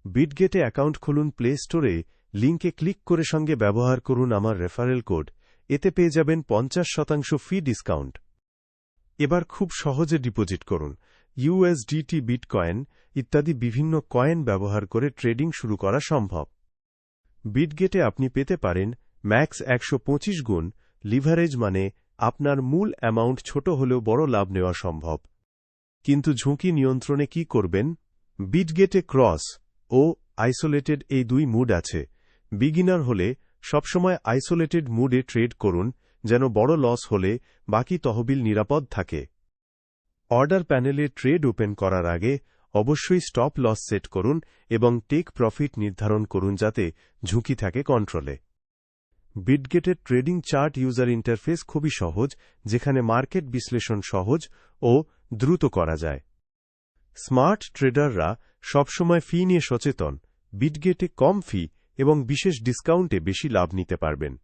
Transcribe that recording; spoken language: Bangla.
বিটগেটে অ্যাকাউন্ট খুলুন, প্লে স্টোরে লিঙ্কে ক্লিক করে সঙ্গে ব্যবহার করুন আমার রেফারেল কোড, এতে পেয়ে যাবেন 50% ফি ডিসকাউন্ট। এবার খুব সহজে ডিপোজিট করুন। ইউএসডিটি, বিটকয়েন ইত্যাদি বিভিন্ন কয়েন ব্যবহার করে ট্রেডিং শুরু করা সম্ভব। বিটগেটে আপনি পেতে পারেন ম্যাক্স 125 গুণ লিভারেজ, মানে আপনার মূল অ্যামাউন্ট ছোট হলেও বড় লাভ নেওয়া সম্ভব। কিন্তু ঝুঁকি নিয়ন্ত্রণে কি করবেন? বিটগেটে ক্রস ও আইসোলেটেড এই দুই মুড আছে। বিগিনার হলে সবসময় আইসোলেটেড মুডে ট্রেড করুন, যেন বড় লস হলে বাকি তহবিল নিরাপদ থাকে। অর্ডার প্যানেলে ট্রেড ওপেন করার আগে অবশ্যই স্টপ লস সেট করুন এবং টেক প্রফিট নির্ধারণ করুন, যাতে ঝুঁকি থাকে কন্ট্রোলে। বিটগেটের ট্রেডিং চার্ট ইউজার ইন্টারফেস খুবই সহজ, যেখানে মার্কেট বিশ্লেষণ সহজ ও দ্রুত করা যায়। স্মার্ট ট্রেডাররা সবসময় ফি নিয়ে সচেতন। বিটগেটে কম ফি এবং বিশেষ ডিসকাউন্টে বেশি লাভ নিতে পারবেন।